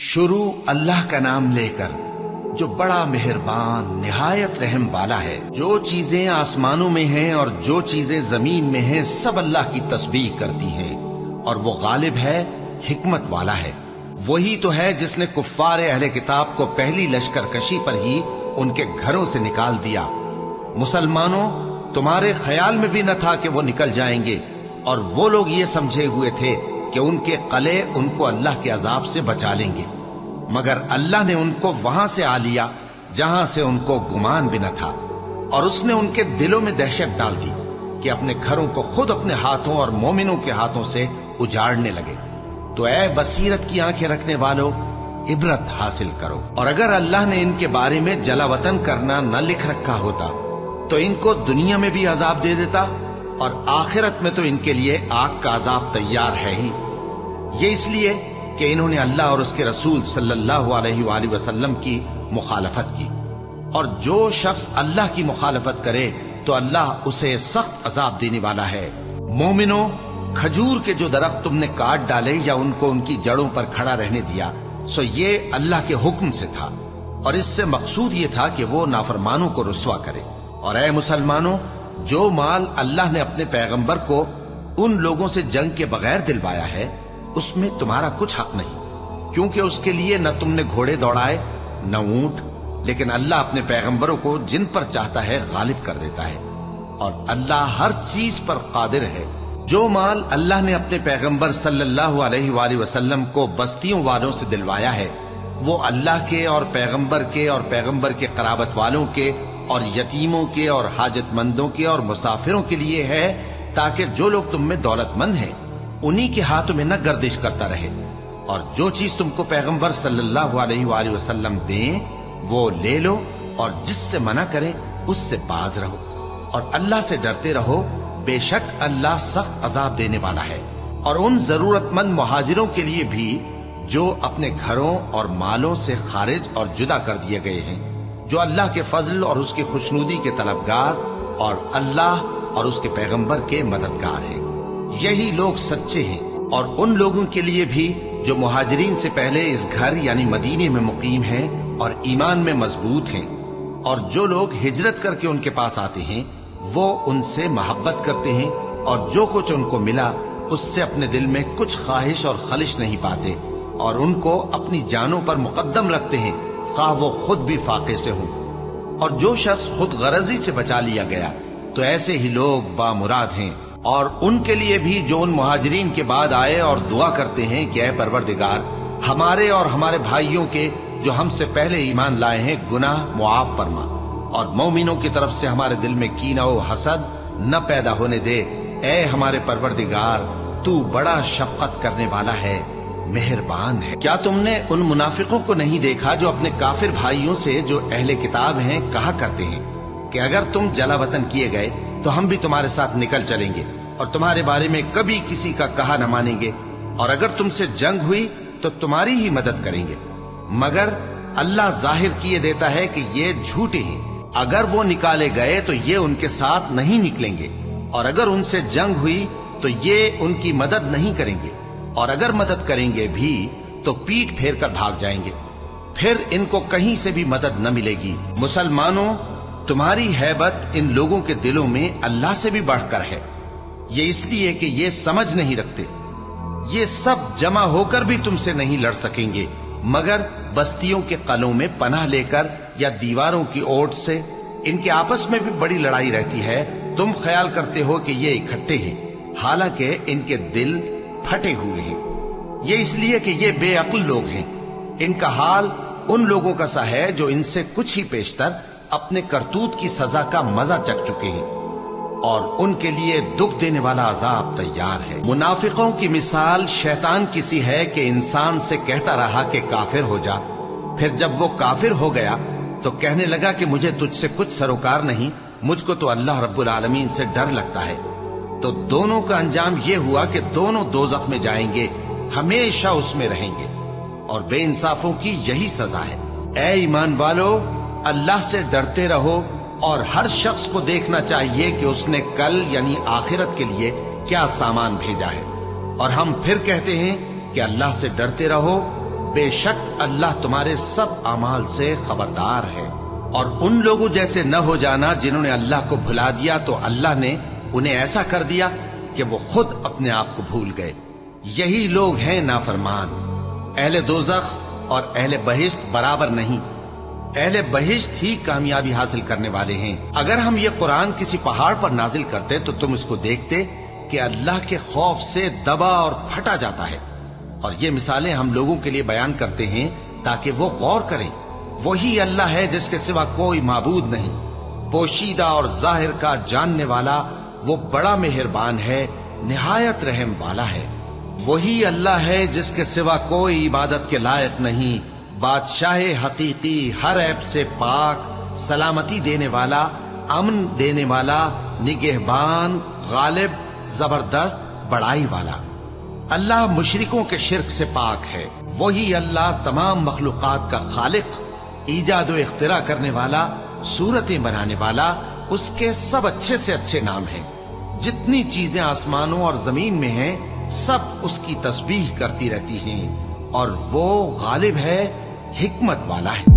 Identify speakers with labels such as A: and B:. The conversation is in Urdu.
A: شروع اللہ کا نام لے کر جو بڑا مہربان نہایت رحم والا ہے۔ جو چیزیں آسمانوں میں ہیں اور جو چیزیں زمین میں ہیں سب اللہ کی تسبیح کرتی ہیں، اور وہ غالب ہے، حکمت والا ہے۔ وہی تو ہے جس نے کفار اہل کتاب کو پہلی لشکر کشی پر ہی ان کے گھروں سے نکال دیا۔ مسلمانوں، تمہارے خیال میں بھی نہ تھا کہ وہ نکل جائیں گے، اور وہ لوگ یہ سمجھے ہوئے تھے کہ ان کے قلعے ان کو اللہ کے عذاب سے بچا لیں گے، مگر اللہ نے ان کو وہاں سے آ لیا جہاں سے ان کو گمان بھی نہ تھا، اور اس نے ان کے دلوں میں دہشت ڈال دی کہ اپنے گھروں کو خود اپنے ہاتھوں اور مومنوں کے ہاتھوں سے اجاڑنے لگے۔ تو اے بصیرت کی آنکھیں رکھنے والو، عبرت حاصل کرو۔ اور اگر اللہ نے ان کے بارے میں جلا وطن کرنا نہ لکھ رکھا ہوتا تو ان کو دنیا میں بھی عذاب دے دیتا، اور آخرت میں تو ان کے لیے آگ کا عذاب تیار ہے ہی۔ یہ اس لیے کہ انہوں نے اللہ اور اس کے رسول صلی اللہ علیہ وآلہ وسلم کی مخالفت کی، اور جو شخص اللہ کی مخالفت کرے تو اللہ اسے سخت عذاب دینے والا ہے۔ مومنوں، کھجور کے جو درخت تم نے کاٹ ڈالے یا ان کو ان کی جڑوں پر کھڑا رہنے دیا، سو یہ اللہ کے حکم سے تھا، اور اس سے مقصود یہ تھا کہ وہ نافرمانوں کو رسوا کرے۔ اور اے مسلمانوں، جو مال اللہ نے اپنے پیغمبر کو ان لوگوں سے جنگ کے بغیر دلوایا ہے، اس میں تمہارا کچھ حق نہیں، کیونکہ اس کے لیے نہ تم نے گھوڑے دوڑائے نہ اونٹ، لیکن اللہ اپنے پیغمبروں کو جن پر چاہتا ہے غالب کر دیتا ہے، اور اللہ ہر چیز پر قادر ہے۔ جو مال اللہ نے اپنے پیغمبر صلی اللہ علیہ وآلہ وسلم کو بستیوں والوں سے دلوایا ہے، وہ اللہ کے اور پیغمبر کے اور پیغمبر کے قرابت والوں کے اور یتیموں کے اور حاجت مندوں کے اور مسافروں کے لیے ہے، تاکہ جو لوگ تم میں دولت مند ہیں انہی کے ہاتھوں میں نہ گردش کرتا رہے، اور جو چیز تم کو پیغمبر صلی اللہ علیہ وآلہ وسلم دیں وہ لے لو، اور جس سے منع کریں اس سے باز رہو، اور اللہ سے ڈرتے رہو، بے شک اللہ سخت عذاب دینے والا ہے۔ اور ان ضرورت مند مہاجروں کے لیے بھی جو اپنے گھروں اور مالوں سے خارج اور جدا کر دیے گئے ہیں، جو اللہ کے فضل اور اس کی خوشنودی کے طلبگار اور اللہ اور اس کے پیغمبر کے مددگار ہیں، یہی لوگ سچے ہیں۔ اور ان لوگوں کے لیے بھی جو مہاجرین سے پہلے اس گھر یعنی مدینے میں مقیم ہیں اور ایمان میں مضبوط ہیں، اور جو لوگ ہجرت کر کے ان کے پاس آتے ہیں وہ ان سے محبت کرتے ہیں، اور جو کچھ ان کو ملا اس سے اپنے دل میں کچھ خواہش اور خلش نہیں پاتے، اور ان کو اپنی جانوں پر مقدم رکھتے ہیں، خواہ وہ خود بھی فاقے سے ہوں۔ اور جو شخص خود غرضی سے بچا لیا گیا تو ایسے ہی لوگ بامراد ہیں۔ اور ان کے لیے بھی جو ان مہاجرین کے بعد آئے اور دعا کرتے ہیں کہ اے پروردگار، ہمارے اور ہمارے بھائیوں کے جو ہم سے پہلے ایمان لائے ہیں گناہ معاف فرما، اور مومنوں کی طرف سے ہمارے دل میں کینہ و حسد نہ پیدا ہونے دے۔ اے ہمارے پروردگار، تو بڑا شفقت کرنے والا ہے، مہربان ہے۔ کیا تم نے ان منافقوں کو نہیں دیکھا جو اپنے کافر بھائیوں سے جو اہل کتاب ہیں کہا کرتے ہیں کہ اگر تم جلا وطن کیے گئے تو ہم بھی تمہارے ساتھ نکل چلیں گے، اور تمہارے بارے میں کبھی کسی کا کہا نہ مانیں گے، اور اگر تم سے جنگ ہوئی تو تمہاری ہی مدد کریں گے، مگر اللہ ظاہر کیے دیتا ہے کہ یہ جھوٹے ہیں۔ اگر وہ نکالے گئے تو یہ ان کے ساتھ نہیں نکلیں گے، اور اگر ان سے جنگ ہوئی تو یہ ان کی مدد نہیں کریں گے، اور اگر مدد کریں گے بھی تو پیٹ پھیر کر بھاگ جائیں گے، پھر ان کو کہیں سے بھی مدد نہ ملے گی۔ مسلمانوں، تمہاری ہیبت ان لوگوں کے دلوں میں اللہ سے بھی بڑھ کر ہے، یہ اس لیے کہ یہ سمجھ نہیں رکھتے۔ یہ سب جمع ہو کر بھی تم سے نہیں لڑ سکیں گے، مگر بستیوں کے قلعوں میں پناہ لے کر یا دیواروں کی اوٹ سے۔ ان کے آپس میں بھی بڑی لڑائی رہتی ہے، تم خیال کرتے ہو کہ یہ اکٹھے ہیں، حالانکہ ان کے دل پھٹے ہوئے ہیں۔ یہ اس لیے کہ یہ بے عقل لوگ ہیں۔ ان کا حال ان لوگوں کا سا ہے جو ان سے کچھ ہی پیشتر اپنے کرتوت کی سزا کا مزہ چکھ چکے ہیں، اور ان کے لیے دکھ دینے والا عذاب تیار ہے۔ منافقوں کی مثال شیطان کی سی ہے کہ انسان سے کہتا رہا کہ کافر ہو جا، پھر جب وہ کافر ہو گیا تو کہنے لگا کہ مجھے تجھ سے کچھ سروکار نہیں، مجھ کو تو اللہ رب العالمین سے ڈر لگتا ہے۔ تو دونوں کا انجام یہ ہوا کہ دونوں دوزخ میں جائیں گے، ہمیشہ اس میں رہیں گے، اور بے انصافوں کی یہی سزا ہے۔ اے ایمان والو، اللہ سے ڈرتے رہو، اور ہر شخص کو دیکھنا چاہیے کہ اس نے کل یعنی آخرت کے لیے کیا سامان بھیجا ہے۔ اور ہم پھر کہتے ہیں کہ اللہ سے ڈرتے رہو، بے شک اللہ تمہارے سب اعمال سے خبردار ہے۔ اور ان لوگوں جیسے نہ ہو جانا جنہوں نے اللہ کو بھلا دیا تو اللہ نے انہیں ایسا کر دیا کہ وہ خود اپنے آپ کو بھول گئے۔ یہی لوگ ہیں نافرمان۔ اہل دوزخ اور اہل بہشت برابر نہیں، اہل بہشت ہی کامیابی حاصل کرنے والے ہیں۔ اگر ہم یہ قرآن کسی پہاڑ پر نازل کرتے تو تم اس کو دیکھتے کہ اللہ کے خوف سے دبا اور پھٹا جاتا ہے۔ اور یہ مثالیں ہم لوگوں کے لیے بیان کرتے ہیں تاکہ وہ غور کریں۔ وہی اللہ ہے جس کے سوا کوئی معبود نہیں، پوشیدہ اور ظاہر کا جاننے والا، وہ بڑا مہربان ہے، نہایت رحم والا ہے۔ وہی اللہ ہے جس کے سوا کوئی عبادت کے لائق نہیں، بادشاہ حقیقی، ہر عیب سے پاک، سلامتی دینے والا، امن دینے والا، نگہبان، غالب، زبردست، بڑائی والا۔ اللہ مشرکوں کے شرک سے پاک ہے۔ وہی اللہ تمام مخلوقات کا خالق، ایجاد و اختراع کرنے والا، صورتیں بنانے والا، اس کے سب اچھے سے اچھے نام ہیں۔ جتنی چیزیں آسمانوں اور زمین میں ہیں سب اس کی تسبیح کرتی رہتی ہیں، اور وہ غالب ہے، حکمت والا ہے۔